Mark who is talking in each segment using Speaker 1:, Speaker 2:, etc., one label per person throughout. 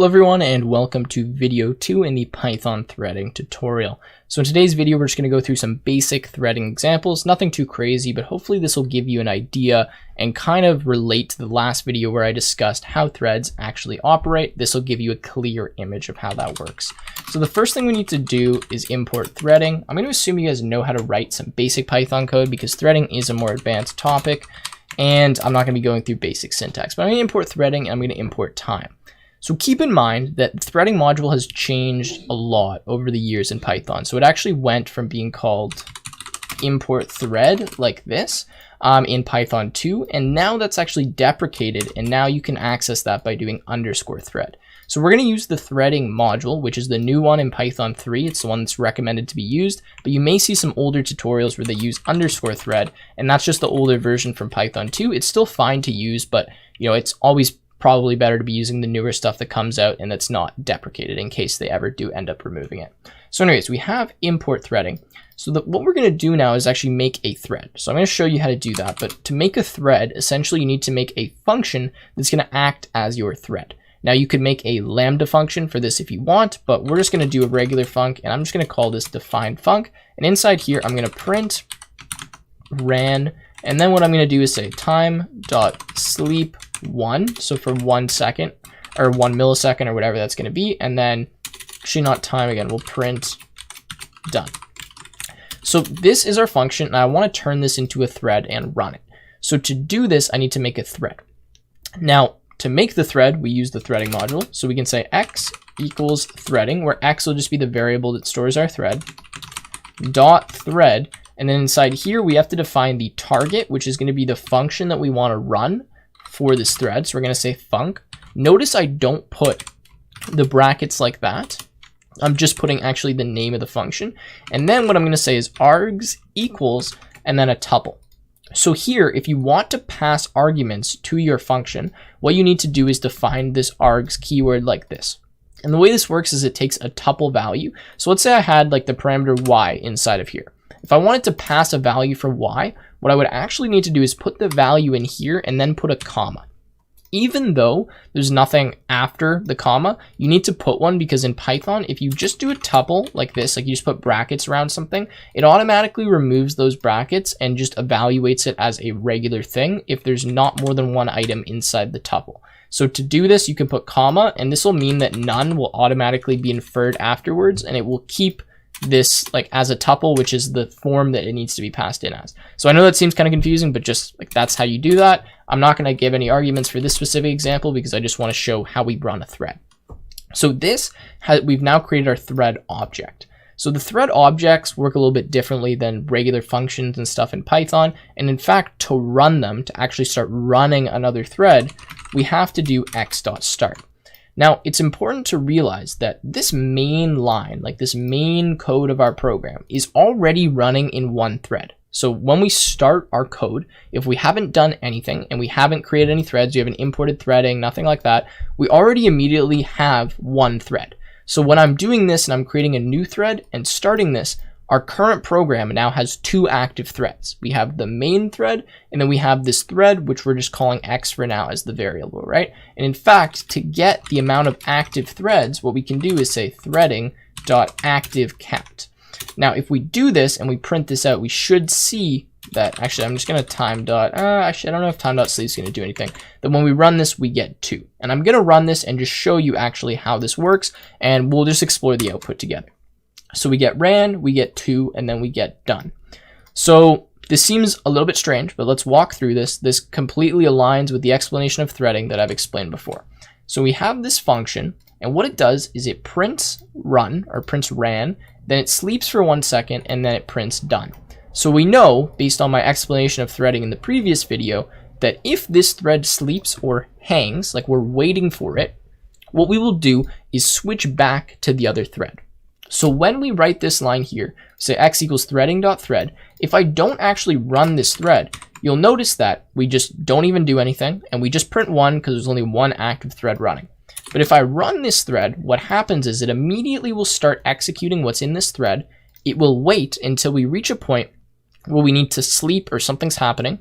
Speaker 1: Hello everyone and welcome to video 2 in the Python threading tutorial. So in today's video we're just going to go through some basic threading examples, nothing too crazy, but hopefully this will give you an idea and kind of relate to the last video where I discussed how threads actually operate. This will give you a clear image of how that works. So the first thing we need to do is import threading. I'm going to assume you guys know how to write some basic Python code because threading is a more advanced topic and I'm not going to be going through basic syntax, but I'm going to import threading and I'm going to import time. So keep in mind that the threading module has changed a lot over the years in Python. So it actually went from being called import thread like this in Python 2, and now that's actually deprecated, and now you can access that by doing _thread. So we're going to use the threading module, which is the new one in Python 3. It's the one that's recommended to be used, but you may see some older tutorials where they use _thread, and that's just the older version from Python 2. It's still fine to use, but it's always probably better to be using the newer stuff that comes out and that's not deprecated in case they ever do end up removing it. So anyways, we have import threading. So what we're going to do now is actually make a thread. So I'm going to show you how to do that. But to make a thread, essentially you need to make a function that's going to act as your thread. Now you could make a lambda function for this if you want, but we're just going to do a regular func, and I'm just going to call this define func. And inside here, I'm going to print ran, and then what I'm going to do is say time.sleep1, so for 1 second or 1 millisecond or whatever that's going to be, and then actually not time again, we'll print done. So this is our function, and I want to turn this into a thread and run it. So to do this, I need to make a thread. Now to make the thread, we use the threading module, so we can say x equals threading, where x will just be the variable that stores our thread, dot thread. And then inside here, we have to define the target, which is going to be the function that we want to run for this thread. So we're going to say func. Notice I don't put the brackets like that. I'm just putting actually the name of the function. And then what I'm going to say is args equals and then a tuple. So here, if you want to pass arguments to your function, what you need to do is define this args keyword like this. And the way this works is it takes a tuple value. So let's say I had like the parameter y inside of here. If I wanted to pass a value for y, what I would actually need to do is put the value in here and then put a comma. Even though there's nothing after the comma, you need to put one because in Python, if you just do a tuple like this, like you just put brackets around something, it automatically removes those brackets and just evaluates it as a regular thing if there's not more than one item inside the tuple. So to do this, you can put comma, and this will mean that none will automatically be inferred afterwards, and it will keep this like as a tuple, which is the form that it needs to be passed in as. So I know that seems kind of confusing, but just like that's how you do that. I'm not going to give any arguments for this specific example because I just want to show how we run a thread. So we've now created our thread object. So the thread objects work a little bit differently than regular functions and stuff in Python. And in fact, to run them, to actually start running another thread, we have to do x.start. Now, it's important to realize that this main line, like this main code of our program, is already running in one thread. So when we start our code, if we haven't done anything and we haven't created any threads, we haven't imported threading, nothing like that, we already immediately have one thread. So when I'm doing this and I'm creating a new thread and starting this, our current program now has two active threads. We have the main thread, and then we have this thread, which we're just calling x for now as the variable, right? And in fact, to get the amount of active threads, what we can do is say threading.activeCount. Now, if we do this and we print this out, we should see that, actually, I'm just going to actually, I don't know if time.sleep is going to do anything. That when we run this, we get 2. And I'm going to run this and just show you actually how this works, and we'll just explore the output together. So we get ran, we get 2, and then we get done. So this seems a little bit strange, but let's walk through this. This completely aligns with the explanation of threading that I've explained before. So we have this function, and what it does is it prints run, or prints ran, then it sleeps for 1 second, and then it prints done. So we know, based on my explanation of threading in the previous video, that if this thread sleeps or hangs, like we're waiting for it, what we will do is switch back to the other thread. So when we write this line here, say x equals threading.thread, if I don't actually run this thread, you'll notice that we just don't even do anything, and we just print 1 because there's only one active thread running. But if I run this thread, what happens is it immediately will start executing what's in this thread. It will wait until we reach a point where we need to sleep or something's happening,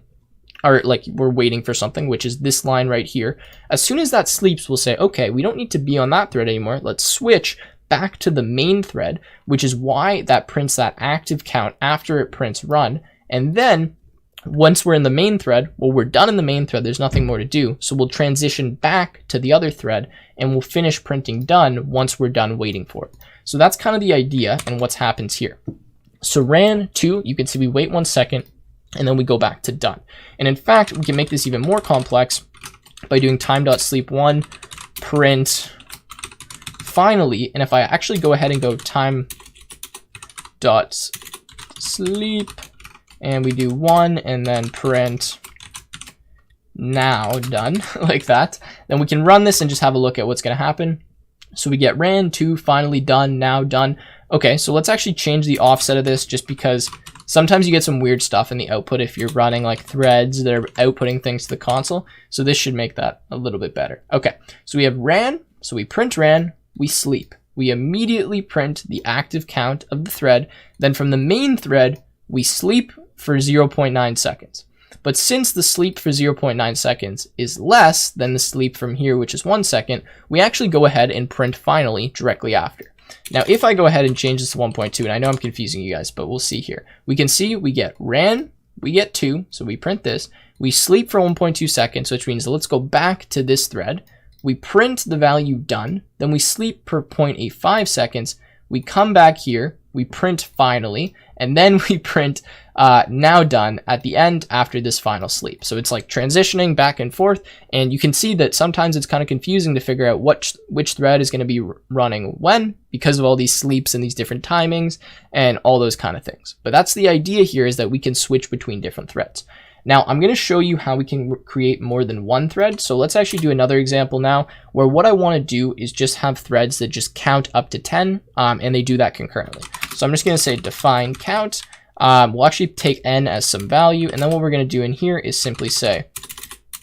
Speaker 1: or like we're waiting for something, which is this line right here. As soon as that sleeps, we'll say, okay, we don't need to be on that thread anymore. Let's switch back to the main thread, which is why that prints that active count after it prints run. And then once we're in the main thread, well, we're done in the main thread. There's nothing more to do. So we'll transition back to the other thread and we'll finish printing done once we're done waiting for it. So that's kind of the idea and what's happens here. So ran 2, you can see we wait 1 second and then we go back to done. And in fact, we can make this even more complex by doing time.sleep1 print finally. And if I actually go ahead and go time.sleep and we do 1 and then print now done like that, then we can run this and just have a look at what's going to happen. So we get ran 2 finally done, now done. Okay, so let's actually change the offset of this just because sometimes you get some weird stuff in the output if you're running like threads that are outputting things to the console. So this should make that a little bit better. Okay, so we have ran, so we print ran, we sleep. We immediately print the active count of the thread. Then from the main thread, we sleep for 0.9 seconds. But since the sleep for 0.9 seconds is less than the sleep from here, which is 1 second, we actually go ahead and print finally directly after. Now, if I go ahead and change this to 1.2, and I know I'm confusing you guys, but we'll see here. We can see we get ran, we get 2, so we print this. We sleep for 1.2 seconds, which means let's go back to this thread. We print the value done, then we sleep for 0.85 seconds. We come back here, we print finally, and then we print now done at the end after this final sleep. So it's like transitioning back and forth, and you can see that sometimes it's kind of confusing to figure out which thread is going to be running when because of all these sleeps and these different timings and all those kind of things. But that's the idea here, is that we can switch between different threads. Now I'm going to show you how we can create more than one thread. So let's actually do another example now where what I want to do is just have threads that just count up to 10 and they do that concurrently. So I'm just going to say define count. We'll actually take n as some value, and then what we're going to do in here is simply say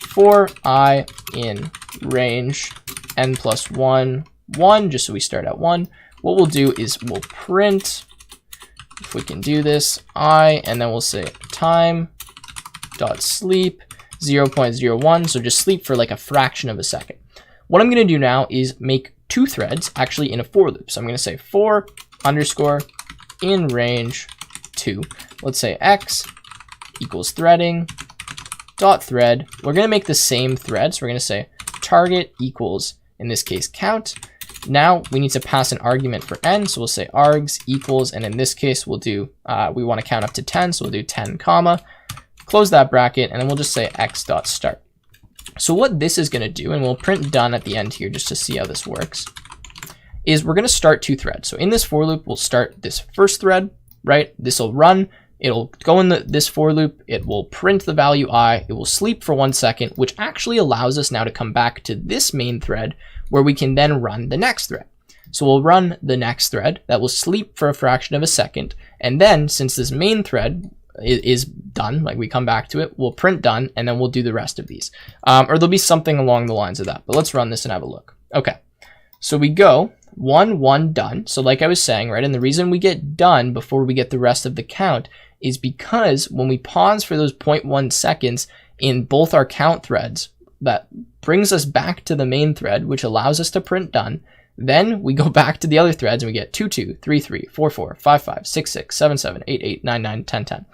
Speaker 1: for I in range n plus 1, 1, just so we start at 1. What we'll do is we'll print, if we can do this, I, and then we'll say time dot sleep 0.01, so just sleep for like a fraction of a second. What I'm going to do now is make 2 threads actually in a for loop. So I'm going to say for underscore in range 2. Let's say x equals threading dot thread. We're going to make the same thread, so we're going to say target equals, in this case, count. Now we need to pass an argument for n, so we'll say args equals, and in this case we'll do we want to count up to 10, so we'll do 10 comma, close that bracket, and then we'll just say x dot start. So what this is going to do, and we'll print done at the end here just to see how this works, is we're going to start 2 threads. So in this for loop, we'll start this first thread, right? This will run, it'll go in this for loop, it will print the value I, it will sleep for 1 second, which actually allows us now to come back to this main thread where we can then run the next thread. So we'll run the next thread that will sleep for a fraction of a second, and then since this main thread is done, like we come back to it, we'll print done, and then we'll do the rest of these. Or there'll be something along the lines of that, but let's run this and have a look. Okay, so we go 1, 1, done. So like I was saying, right, and the reason we get done before we get the rest of the count is because when we pause for those 0.1 seconds in both our count threads, that brings us back to the main thread, which allows us to print done. Then we go back to the other threads and we get 2, 2, 3, 3, 4, 4, 5, 5, 6, 6, 7, 7, 8, 8, 9, 9, 10, 10.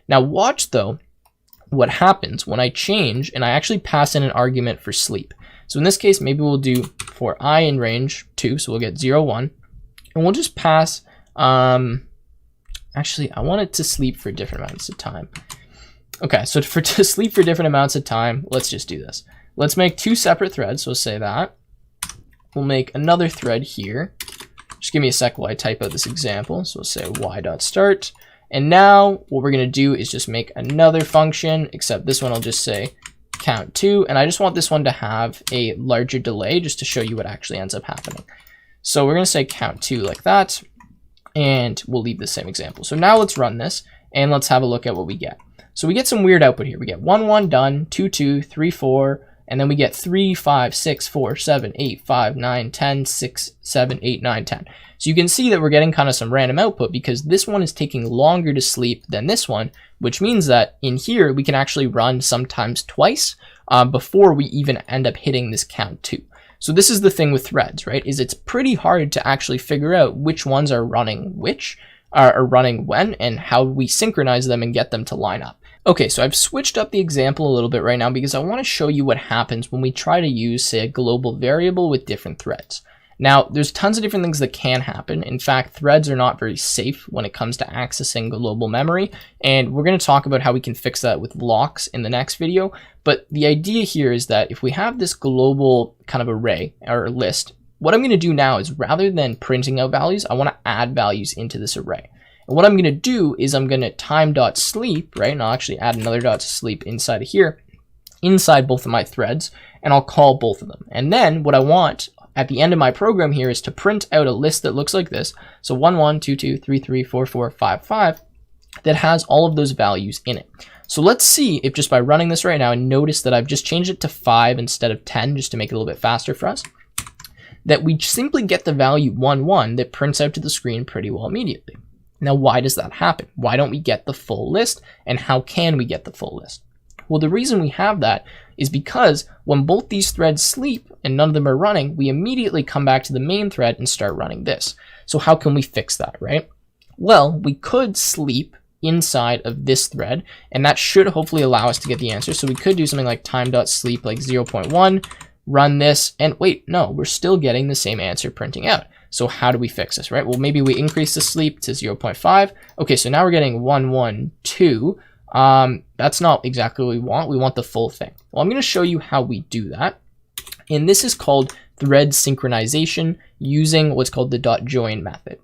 Speaker 1: Now watch though what happens when I change and I actually pass in an argument for sleep. So in this case, maybe we'll do for I in range 2, so we'll get 0, 1, and we'll just pass, actually I want it to sleep for different amounts of time. Okay, so to sleep for different amounts of time, let's just do this. Let's make 2 separate threads, so we'll say that. We'll make another thread here. Just give me a sec while I type out this example. So we'll say y.start. And now what we're going to do is just make another function, except this one I'll just say count 2. And I just want this one to have a larger delay just to show you what actually ends up happening. So we're going to say count 2 like that. And we'll leave the same example. So now let's run this and let's have a look at what we get. So we get some weird output here. We get 1, 1, done, 2, 2, 3, 4, And then we get 3, 5, 6, 4, 7, 8, 5, 9, 10, 6, 7, 8, 9, 10. So you can see that we're getting kind of some random output because this one is taking longer to sleep than this one, which means that in here we can actually run sometimes twice before we even end up hitting this count 2. So this is the thing with threads, right? Is it's pretty hard to actually figure out which ones are running which, are running when, and how we synchronize them and get them to line up. Okay, so I've switched up the example a little bit right now because I want to show you what happens when we try to use, say, a global variable with different threads. Now, there's tons of different things that can happen. In fact, threads are not very safe when it comes to accessing global memory, and we're going to talk about how we can fix that with locks in the next video. But the idea here is that if we have this global kind of array or list, what I'm going to do now is rather than printing out values, I want to add values into this array. And what I'm going to do is I'm going to time.sleep, right? And I'll actually add another dot to sleep inside of here, inside both of my threads, and I'll call both of them. And then what I want at the end of my program here is to print out a list that looks like this. So 1, 1, 2, 2, 3, 3, 4, 4, 5, 5, that has all of those values in it. So let's see if just by running this right now, and notice that I've just changed it to 5 instead of 10, just to make it a little bit faster for us, that we simply get the value 1, 1 that prints out to the screen pretty well immediately. Now, why does that happen? Why don't we get the full list? And how can we get the full list? Well, the reason we have that is because when both these threads sleep and none of them are running, we immediately come back to the main thread and start running this. So how can we fix that, right? Well, we could sleep inside of this thread, and that should hopefully allow us to get the answer. So we could do something like time.sleep like 0.1, run this, and wait, no, we're still getting the same answer printing out. So how do we fix this, right? Well, maybe we increase the sleep to 0.5. Okay, so now we're getting 1, 1, 2. That's not exactly what we want. We want the full thing. Well, I'm going to show you how we do that. And this is called thread synchronization using what's called the .join method.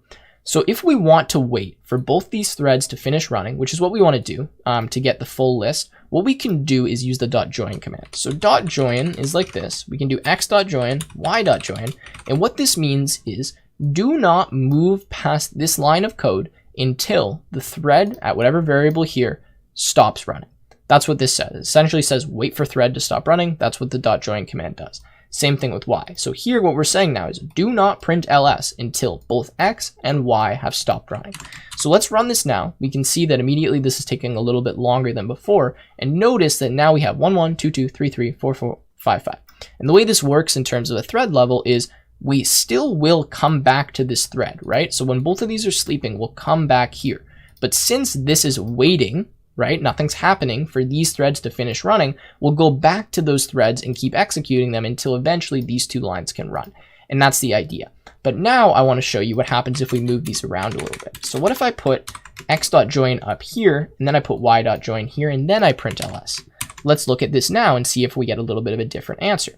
Speaker 1: So if we want to wait for both these threads to finish running, which is what we want to do to get the full list, what we can do is use the .join command. So .join is like this. We can do x.join, y.join, and what this means is do not move past this line of code until the thread at whatever variable here stops running. That's what this says. It essentially says wait for thread to stop running. That's what the .join command does. Same thing with y. So here what we're saying now is do not print ls until both x and y have stopped running. So let's run this now. We can see that immediately this is taking a little bit longer than before. And notice that now we have 1, 1, 2, 2, 3, 3, 4, 4, 5, 5. And the way this works in terms of a thread level is we still will come back to this thread, right? So when both of these are sleeping, we'll come back here. But since this is waiting, right, nothing's happening for these threads to finish running, we'll go back to those threads and keep executing them until eventually these two lines can run. And that's the idea. But now I want to show you what happens if we move these around a little bit. So what if I put x.join up here, and then I put y.join here, and then I print ls? Let's look at this now and see if we get a little bit of a different answer.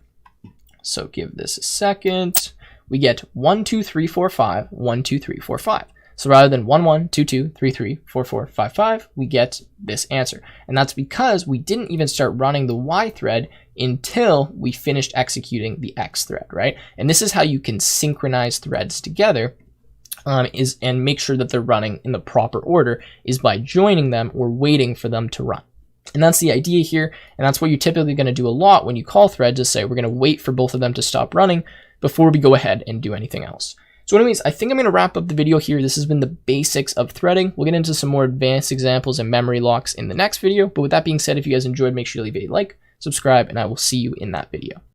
Speaker 1: So give this a second. We get 1, 2, 3, 4, 5, 1, 2, 3, 4, 5. So rather than 1, 1, 2, 2, 3, 3, 4, 4, 5, 5, we get this answer. And that's because we didn't even start running the Y thread until we finished executing the X thread, right? And this is how you can synchronize threads together and make sure that they're running in the proper order is by joining them or waiting for them to run. And that's the idea here. And that's what you're typically going to do a lot when you call threads is say, we're going to wait for both of them to stop running before we go ahead and do anything else. So anyways, I think I'm going to wrap up the video here. This has been the basics of threading. We'll get into some more advanced examples and memory locks in the next video. But with that being said, if you guys enjoyed, make sure to leave a like, subscribe, and I will see you in that video.